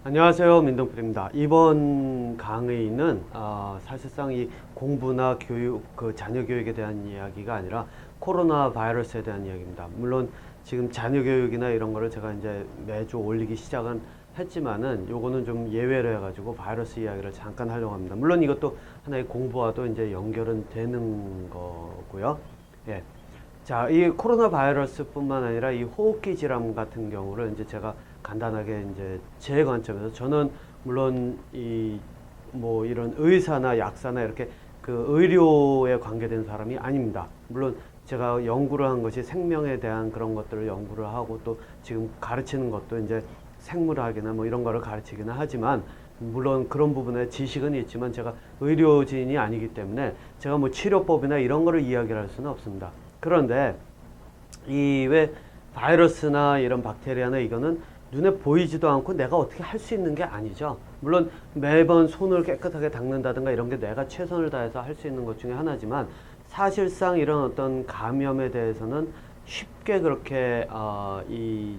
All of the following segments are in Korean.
안녕하세요, 민동필입니다. 이번 강의는 사실상 이 공부나 교육, 자녀 교육에 대한 이야기가 아니라 코로나 바이러스에 대한 이야기입니다. 물론 지금 자녀 교육이나 이런 거를 제가 이제 매주 올리기 시작은 했지만은 요거는 좀 예외로 해가지고 바이러스 이야기를 잠깐 하려고 합니다. 물론 이것도 하나의 공부와도 이제 연결은 되는 거고요. 예. 자, 이 코로나 바이러스뿐만 아니라 이 호흡기 질환 같은 경우를 이제 제가 간단하게 이제 제 관점에서 저는 물론 이 뭐 이런 의사나 약사나 이렇게 그 의료에 관계된 사람이 아닙니다. 물론 제가 연구를 한 것이 생명에 대한 그런 것들을 연구를 하고 또 지금 가르치는 것도 이제 생물학이나 뭐 이런 거를 가르치기는 하지만 물론 그런 부분에 지식은 있지만 제가 의료진이 아니기 때문에 제가 뭐 치료법이나 이런 거를 이야기를 할 수는 없습니다. 그런데 이 왜 바이러스나 이런 박테리아나 이거는 눈에 보이지도 않고 내가 어떻게 할 수 있는 게 아니죠. 물론 매번 손을 깨끗하게 닦는다든가 이런 게 내가 최선을 다해서 할 수 있는 것 중에 하나지만 사실상 이런 어떤 감염에 대해서는 쉽게 그렇게 이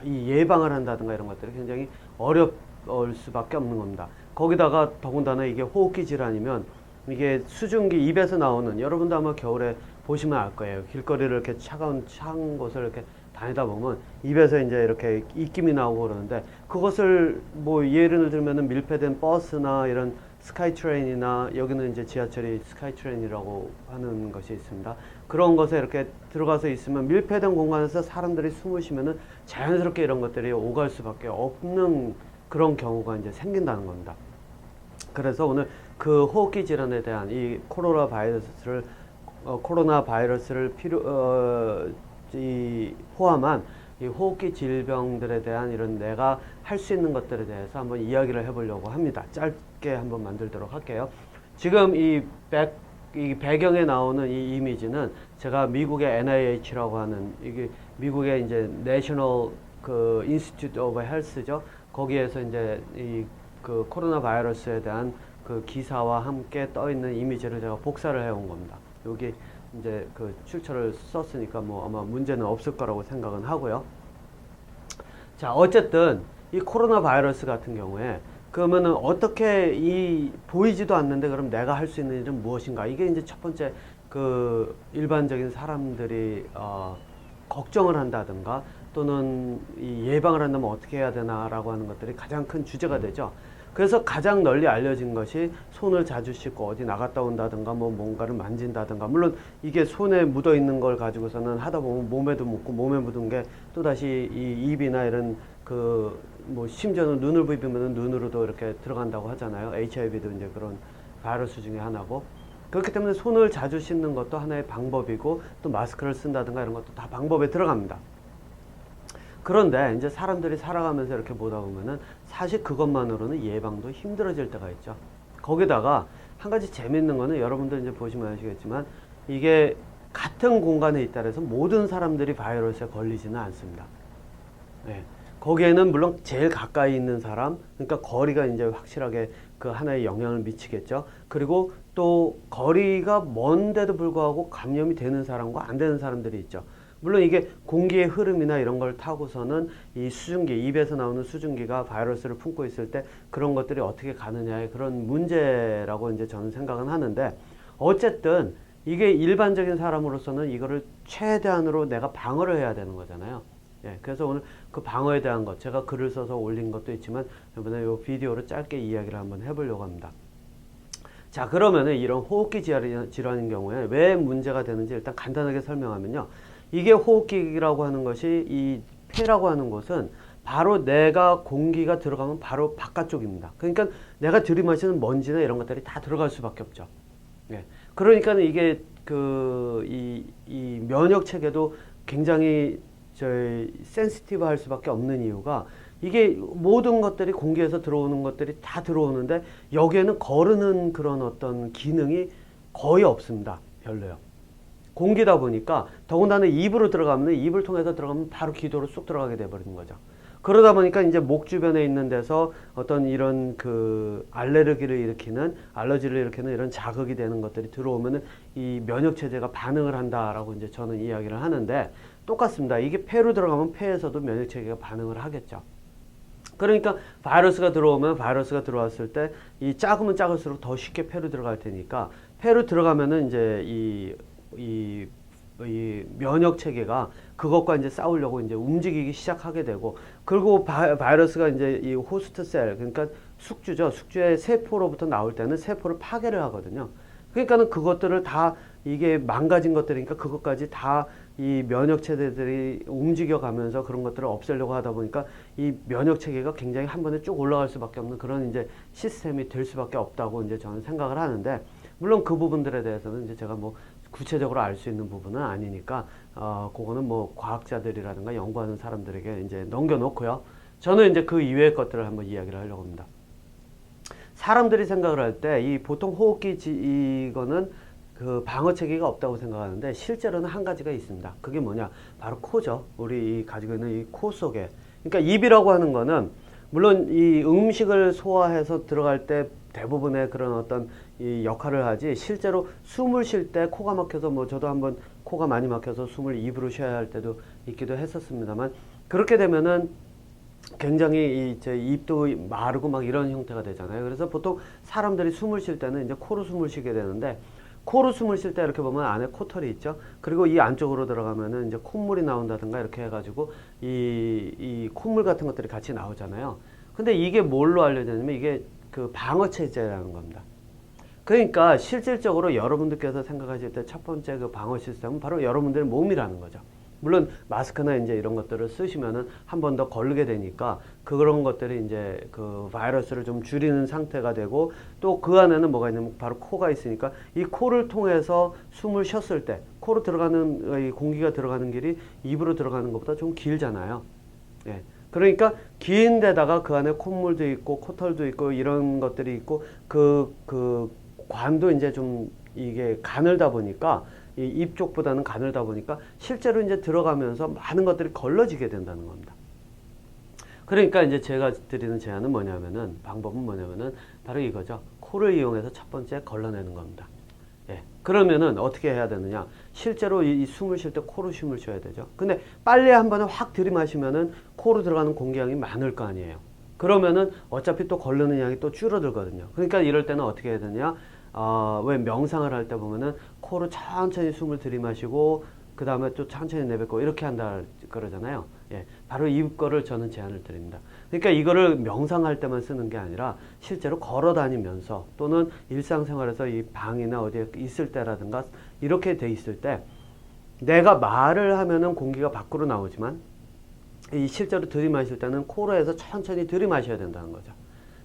예방을 한다든가 이런 것들이 굉장히 어려울 수밖에 없는 겁니다. 거기다가 더군다나 이게 호흡기 질환이면 이게 수증기 입에서 나오는, 여러분도 아마 겨울에 보시면 알 거예요. 길거리를 이렇게 차가운 곳을 이렇게 다니다 보면 입에서 이제 이렇게 입김이 나오고 그러는데, 그것을 뭐 예를 들면은 밀폐된 버스나 이런 스카이트레인이나, 여기는 이제 지하철이 스카이트레인이라고 하는 것이 있습니다. 그런 것에 이렇게 들어가서 있으면 밀폐된 공간에서 사람들이 숨을 쉬면은 자연스럽게 이런 것들이 오갈 수밖에 없는 그런 경우가 이제 생긴다는 겁니다. 그래서 오늘 그 호흡기 질환에 대한 이 코로나 바이러스를 포함한 이 호흡기 질병들에 대한 이런 내가 할 수 있는 것들에 대해서 한번 이야기를 해보려고 합니다. 짧게 한번 만들도록 할게요. 지금 이 배경에 나오는 이 이미지는 제가 미국의 NIH라고 하는, 이게 미국의 이제 내셔널 그 인스티튜트 오브 헬스죠. 거기에서 이제 이 그 코로나 바이러스에 대한 그 기사와 함께 떠 있는 이미지를 제가 복사를 해온 겁니다. 여기 이제 그 출처를 썼으니까 뭐 아마 문제는 없을 거라고 생각은 하고요. 자, 어쨌든 이 코로나 바이러스 같은 경우에 그러면은 어떻게 이 보이지도 않는데 그럼 내가 할 수 있는 일은 무엇인가? 이게 이제 첫 번째 그 일반적인 사람들이 걱정을 한다든가 또는 이 예방을 한다면 어떻게 해야 되나라고 하는 것들이 가장 큰 주제가 되죠. 그래서 가장 널리 알려진 것이 손을 자주 씻고 어디 나갔다 온다든가 뭐 뭔가를 만진다든가, 물론 이게 손에 묻어 있는 걸 가지고서는 하다 보면 몸에도 묻고, 몸에 묻은 게 또다시 이 입이나 이런 그 뭐 심지어는 눈을 비비면 눈으로도 이렇게 들어간다고 하잖아요. HIV도 이제 그런 바이러스 중에 하나고, 그렇기 때문에 손을 자주 씻는 것도 하나의 방법이고, 또 마스크를 쓴다든가 이런 것도 다 방법에 들어갑니다. 그런데 이제 사람들이 살아가면서 이렇게 보다 보면은 사실 그것만으로는 예방도 힘들어질 때가 있죠. 거기다가 한 가지 재밌는 거는, 여러분들 이제 보시면 아시겠지만 이게 같은 공간에 있다 해서 모든 사람들이 바이러스에 걸리지는 않습니다. 네. 거기에는 물론 제일 가까이 있는 사람, 그러니까 거리가 이제 확실하게 그 하나의 영향을 미치겠죠. 그리고 또 거리가 먼데도 불구하고 감염이 되는 사람과 안 되는 사람들이 있죠. 물론 이게 공기의 흐름이나 이런 걸 타고서는 이 수증기, 입에서 나오는 수증기가 바이러스를 품고 있을 때 그런 것들이 어떻게 가느냐의 그런 문제라고 이제 저는 생각은 하는데, 어쨌든 이게 일반적인 사람으로서는 이거를 최대한으로 내가 방어를 해야 되는 거잖아요. 예, 그래서 오늘 그 방어에 대한 것, 제가 글을 써서 올린 것도 있지만 이번에 이 비디오로 짧게 이야기를 한번 해보려고 합니다. 자, 그러면은 이런 호흡기 질환인 경우에 왜 문제가 되는지 일단 간단하게 설명하면요. 이게 호흡기라고 하는 것이, 이 폐라고 하는 곳은 바로 내가 공기가 들어가면 바로 바깥쪽입니다. 그러니까 내가 들이마시는 먼지나 이런 것들이 다 들어갈 수밖에 없죠. 예. 그러니까 이게 이 면역 체계도 굉장히 센시티브 할 수밖에 없는 이유가, 이게 모든 것들이 공기에서 들어오는 것들이 다 들어오는데 여기에는 거르는 그런 어떤 기능이 거의 없습니다. 별로요. 공기다 보니까, 더군다나 입으로 들어가면, 입을 통해서 들어가면 바로 기도로 쑥 들어가게 돼버리는 거죠. 그러다 보니까 이제 목 주변에 있는 데서 어떤 이런 그 알레르기를 일으키는 이런 자극이 되는 것들이 들어오면은 이 면역 체제가 반응을 한다라고 이제 저는 이야기를 하는데, 똑같습니다. 이게 폐로 들어가면 폐에서도 면역 체계가 반응을 하겠죠. 그러니까 바이러스가 들어오면 바이러스가 들어왔을 때 이 작으면 작을수록 더 쉽게 폐로 들어갈 테니까 폐로 들어가면은 이제 이 면역 체계가 그것과 이제 싸우려고 이제 움직이기 시작하게 되고 그리고 바이러스가 이제 이 호스트 셀 그러니까 숙주죠. 숙주의 세포로부터 나올 때는 세포를 파괴를 하거든요. 그러니까는 그것들을 다 이게 망가진 것들이니까 그것까지 다 이 면역 체계들이 움직여 가면서 그런 것들을 없애려고 하다 보니까 이 면역 체계가 굉장히 한 번에 쭉 올라갈 수밖에 없는 그런 이제 시스템이 될 수밖에 없다고 이제 저는 생각을 하는데 물론 그 부분들에 대해서는 이제 제가 뭐 구체적으로 알 수 있는 부분은 아니니까 그거는 뭐 과학자들이라든가 연구하는 사람들에게 이제 넘겨놓고요. 저는 이제 그 이외의 것들을 한번 이야기를 하려고 합니다. 사람들이 생각을 할 때 이 보통 호흡기 이거는 그 방어 체계가 없다고 생각하는데 실제로는 한 가지가 있습니다. 그게 뭐냐? 바로 코죠. 우리 가지고 있는 이 코 속에. 그러니까 입이라고 하는 거는 물론 이 음식을 소화해서 들어갈 때 대부분의 그런 어떤 이 역할을 하지 실제로 숨을 쉴 때 코가 막혀서 뭐 저도 한번 코가 많이 막혀서 숨을 입으로 쉬어야 할 때도 있기도 했었습니다만 그렇게 되면은 굉장히 제 입도 마르고 막 이런 형태가 되잖아요. 그래서 보통 사람들이 숨을 쉴 때는 이제 코로 숨을 쉬게 되는데 코로 숨을 쉴 때 이렇게 보면 안에 코털이 있죠. 그리고 이 안쪽으로 들어가면은 이제 콧물이 나온다든가 이렇게 해가지고 이 콧물 같은 것들이 같이 나오잖아요. 근데 이게 뭘로 알려졌냐면 이게 그 방어 체제라는 겁니다. 그러니까 실질적으로 여러분들께서 생각하실 때 첫 번째 그 방어 시스템은 바로 여러분들의 몸이라는 거죠. 물론 마스크나 이제 이런 것들을 쓰시면은 한 번 더 걸리게 되니까 그런 것들이 이제 그 바이러스를 좀 줄이는 상태가 되고 또 그 안에는 뭐가 있냐면 바로 코가 있으니까 이 코를 통해서 숨을 쉬었을 때 코로 들어가는 이 공기가 들어가는 길이 입으로 들어가는 것보다 좀 길잖아요. 예. 그러니까 긴 데다가 그 안에 콧물도 있고 코털도 있고 이런 것들이 있고 그 관도 이제 좀 이게 가늘다 보니까 이 입 쪽보다는 가늘다 보니까 실제로 이제 들어가면서 많은 것들이 걸러지게 된다는 겁니다. 그러니까 이제 제가 드리는 제안은 뭐냐면은 방법은 뭐냐면은 바로 이거죠. 코를 이용해서 첫 번째 걸러내는 겁니다. 예. 그러면은 어떻게 해야 되느냐? 실제로 이 숨을 쉴 때 코로 숨을 쉬어야 되죠. 근데 빨리 한 번에 확 들이마시면은 코로 들어가는 공기량이 많을 거 아니에요. 그러면은 어차피 또 걸르는 양이 또 줄어들거든요. 그러니까 이럴 때는 어떻게 해야 되냐? 왜 명상을 할 때 보면은 코로 천천히 숨을 들이마시고 그 다음에 또 천천히 내뱉고 이렇게 한다 그러잖아요. 예, 바로 이거를 저는 제안을 드립니다. 그러니까 이거를 명상할 때만 쓰는 게 아니라 실제로 걸어 다니면서 또는 일상생활에서 이 방이나 어디에 있을 때라든가 이렇게 돼 있을 때 내가 말을 하면은 공기가 밖으로 나오지만 이 실제로 들이마실 때는 코로 해서 천천히 들이마셔야 된다는 거죠.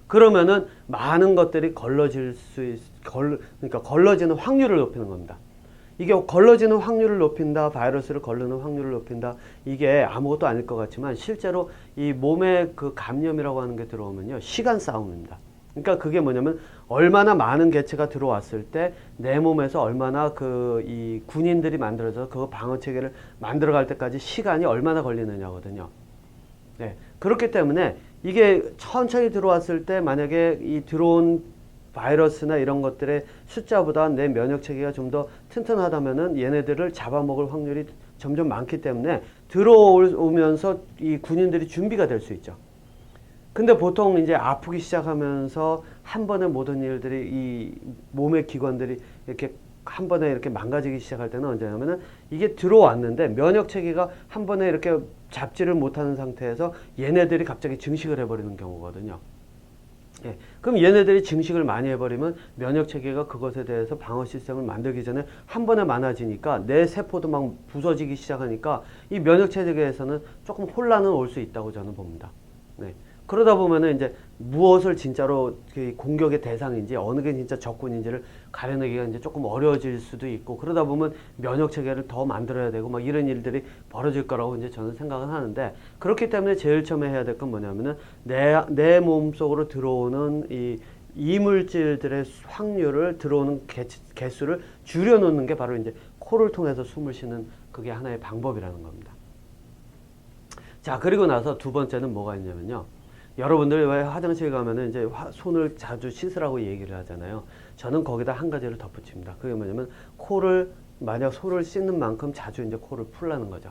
그러면은 많은 것들이 그러니까 걸러지는 확률을 높이는 겁니다. 이게 걸러지는 확률을 높인다, 바이러스를 걸르는 확률을 높인다, 이게 아무것도 아닐 것 같지만 실제로 이 몸에 그 감염이라고 하는 게 들어오면요, 시간 싸움입니다. 그러니까 그게 뭐냐면 얼마나 많은 개체가 들어왔을 때 내 몸에서 얼마나 이 군인들이 만들어져서 그 방어 체계를 만들어갈 때까지 시간이 얼마나 걸리느냐거든요. 네. 그렇기 때문에 이게 천천히 들어왔을 때 만약에 이 들어온 바이러스나 이런 것들의 숫자보다 내 면역 체계가 좀 더 튼튼하다면은 얘네들을 잡아먹을 확률이 점점 많기 때문에 들어오면서 이 군인들이 준비가 될 수 있죠. 근데 보통 이제 아프기 시작하면서 한 번에 모든 일들이 이 몸의 기관들이 이렇게 한 번에 이렇게 망가지기 시작할 때는 언제냐면은 이게 들어왔는데 면역 체계가 한 번에 이렇게 잡지를 못하는 상태에서 얘네들이 갑자기 증식을 해버리는 경우거든요. 예. 그럼 얘네들이 증식을 많이 해버리면 면역 체계가 그것에 대해서 방어 시스템을 만들기 전에 한 번에 많아지니까 내 세포도 막 부서지기 시작하니까 이 면역 체계에서는 조금 혼란은 올 수 있다고 저는 봅니다. 네. 그러다 보면은 이제 무엇을 진짜로 공격의 대상인지 어느 게 진짜 적군인지를 가려내기가 이제 조금 어려워질 수도 있고 그러다 보면 면역 체계를 더 만들어야 되고 막 이런 일들이 벌어질 거라고 이제 저는 생각은 하는데 그렇기 때문에 제일 처음에 해야 될 건 뭐냐면은 내 몸속으로 들어오는 이 이물질들의 확률을 들어오는 개수를 줄여놓는 게 바로 이제 코를 통해서 숨을 쉬는 그게 하나의 방법이라는 겁니다. 자, 그리고 나서 두 번째는 뭐가 있냐면요. 여러분들 왜 화장실 가면은 이제 손을 자주 씻으라고 얘기를 하잖아요. 저는 거기다 한 가지를 덧붙입니다. 그게 뭐냐면 만약 손을 씻는 만큼 자주 이제 코를 풀라는 거죠.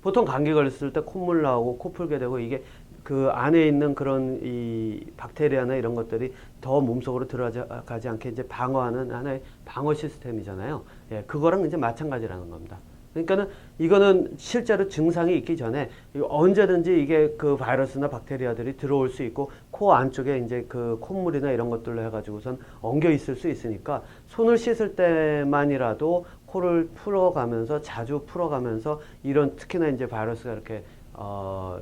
보통 감기 걸렸을 때 콧물 나오고 코 풀게 되고 이게 그 안에 있는 그런 이 박테리아나 이런 것들이 더 몸속으로 들어가지 않게 이제 방어하는 하나의 방어 시스템이잖아요. 예, 그거랑 이제 마찬가지라는 겁니다. 그러니까는 이거는 실제로 증상이 있기 전에 언제든지 이게 그 바이러스나 박테리아들이 들어올 수 있고 코 안쪽에 이제 그 콧물이나 이런 것들로 해가지고선 엉겨 있을 수 있으니까 손을 씻을 때만이라도 코를 풀어가면서 자주 풀어가면서 이런 특히나 이제 바이러스가 이렇게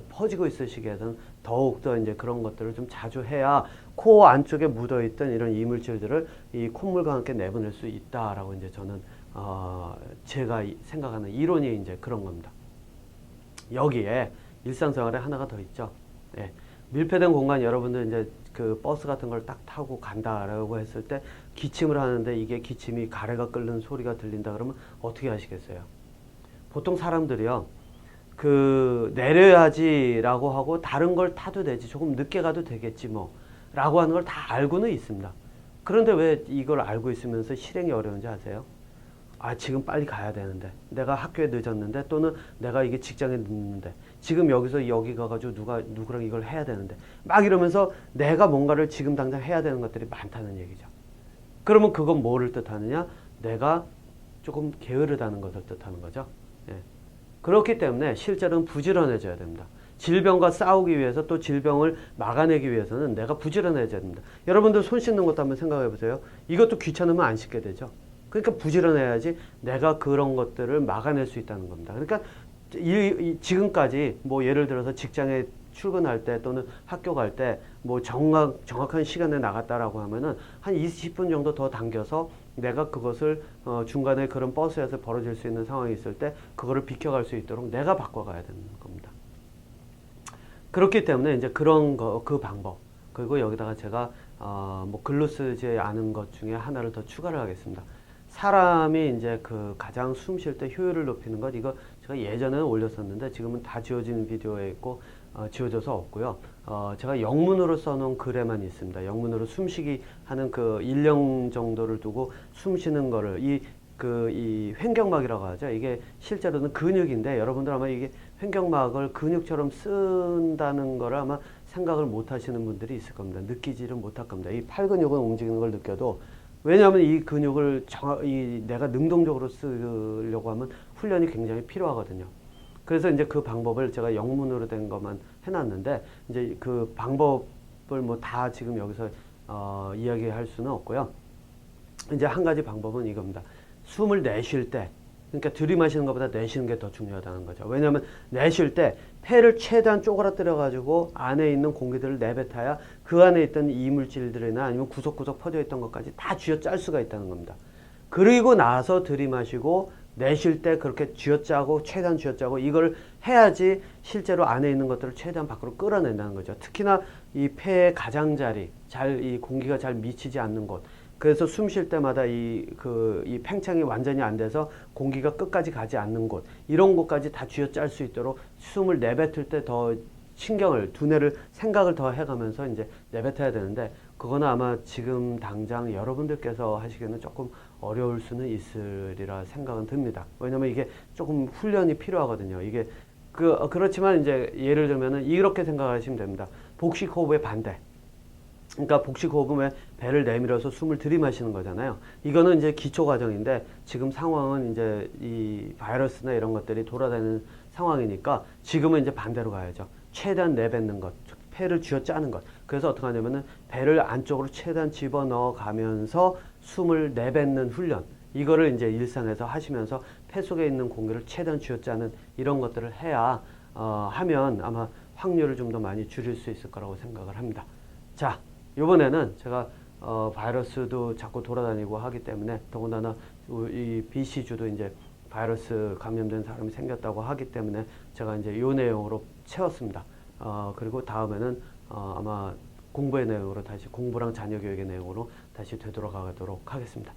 퍼지고 있을 시기에는 더욱더 이제 그런 것들을 좀 자주 해야 코 안쪽에 묻어있던 이런 이물질들을 이 콧물과 함께 내보낼 수 있다라고 이제 저는 제가 생각하는 이론이 이제 그런 겁니다. 여기에 일상생활에 하나가 더 있죠. 예. 밀폐된 공간 여러분들 이제 그 버스 같은 걸 딱 타고 간다라고 했을 때 기침을 하는데 이게 기침이 가래가 끓는 소리가 들린다 그러면 어떻게 하시겠어요? 보통 사람들이요. 그 내려야지라고 하고 다른 걸 타도 되지 조금 늦게 가도 되겠지 뭐 라고 하는 걸 다 알고는 있습니다. 그런데 왜 이걸 알고 있으면서 실행이 어려운지 아세요? 아, 지금 빨리 가야 되는데, 내가 학교에 늦었는데, 또는 내가 이게 직장에 늦는데, 지금 여기서 여기 가가지고 누구랑 이걸 해야 되는데, 막 이러면서 내가 뭔가를 지금 당장 해야 되는 것들이 많다는 얘기죠. 그러면 그건 뭐를 뜻하느냐? 내가 조금 게으르다는 것을 뜻하는 거죠. 예. 그렇기 때문에 실제로는 부지런해져야 됩니다. 질병과 싸우기 위해서 또 질병을 막아내기 위해서는 내가 부지런해져야 됩니다. 여러분들 손 씻는 것도 한번 생각해 보세요. 이것도 귀찮으면 안 씻게 되죠. 그러니까 부지런해야지 내가 그런 것들을 막아낼 수 있다는 겁니다. 그러니까 지금까지 뭐 예를 들어서 직장에 출근할 때 또는 학교 갈 때 뭐 정확한 시간에 나갔다라고 하면은 한 20분 정도 더 당겨서 내가 그것을 중간에 그런 버스에서 벌어질 수 있는 상황이 있을 때 그거를 비켜갈 수 있도록 내가 바꿔가야 되는 겁니다. 그렇기 때문에 이제 그런 그 방법 그리고 여기다가 제가 뭐 글로 쓰지 않은 것 중에 하나를 더 추가를 하겠습니다. 사람이 이제 그 가장 숨 쉴 때 효율을 높이는 것 이거 제가 예전에는 올렸었는데 지금은 다 지워진 비디오에 있고 지워져서 없고요. 제가 영문으로 써놓은 글에만 있습니다. 영문으로 숨쉬기 하는 그 일령 정도를 두고 숨 쉬는 거를 이 횡격막이라고 하죠. 이게 실제로는 근육인데 여러분들 아마 이게 횡격막을 근육처럼 쓴다는 거를 아마 생각을 못 하시는 분들이 있을 겁니다. 느끼지를 못할 겁니다. 이 팔 근육은 움직이는 걸 느껴도 왜냐하면 이 근육을 내가 능동적으로 쓰려고 하면 훈련이 굉장히 필요하거든요. 그래서 이제 그 방법을 제가 영문으로 된 것만 해놨는데 이제 그 방법을 뭐 다 지금 여기서 이야기할 수는 없고요. 이제 한 가지 방법은 이겁니다. 숨을 내쉴 때, 그러니까 들이마시는 것보다 내쉬는 게 더 중요하다는 거죠. 왜냐하면 내쉴 때 폐를 최대한 쪼그라뜨려 가지고 안에 있는 공기들을 내뱉어야 그 안에 있던 이물질들이나 아니면 구석구석 퍼져 있던 것까지 다 쥐어짤 수가 있다는 겁니다. 그리고 나서 들이마시고 내쉴 때 그렇게 쥐어짜고 최대한 쥐어짜고 이걸 해야지 실제로 안에 있는 것들을 최대한 밖으로 끌어낸다는 거죠. 특히나 이 폐의 가장자리, 이 공기가 잘 미치지 않는 곳. 그래서 숨 쉴 때마다 이 팽창이 완전히 안 돼서 공기가 끝까지 가지 않는 곳, 이런 곳까지 다 쥐어짤 수 있도록 숨을 내뱉을 때 더 두뇌를 생각을 더 해가면서 이제 내뱉어야 되는데, 그거는 아마 지금 당장 여러분들께서 하시기에는 조금 어려울 수는 있으리라 생각은 듭니다. 왜냐면 이게 조금 훈련이 필요하거든요. 이게 그렇지만 이제 예를 들면은 이렇게 생각하시면 됩니다. 복식 호흡의 반대. 그러니까 복식 호흡은 배를 내밀어서 숨을 들이마시는 거잖아요. 이거는 이제 기초 과정인데 지금 상황은 이제 이 바이러스나 이런 것들이 돌아다니는 상황이니까 지금은 이제 반대로 가야죠. 최대한 내뱉는 것, 폐를 쥐어짜는 것. 그래서 어떻게 하냐면은 배를 안쪽으로 최대한 집어넣어 가면서 숨을 내뱉는 훈련. 이거를 이제 일상에서 하시면서 폐 속에 있는 공기를 최대한 쥐어짜는 이런 것들을 해야 하면 아마 확률을 좀 더 많이 줄일 수 있을 거라고 생각을 합니다. 자, 이번에는 제가 바이러스도 자꾸 돌아다니고 하기 때문에 더군다나 이 BC주도 이제 바이러스 감염된 사람이 생겼다고 하기 때문에 제가 이제 이 내용으로 채웠습니다. 그리고 다음에는 아마 공부의 내용으로 다시 공부랑 자녀 교육의 내용으로 다시 되돌아가도록 하겠습니다.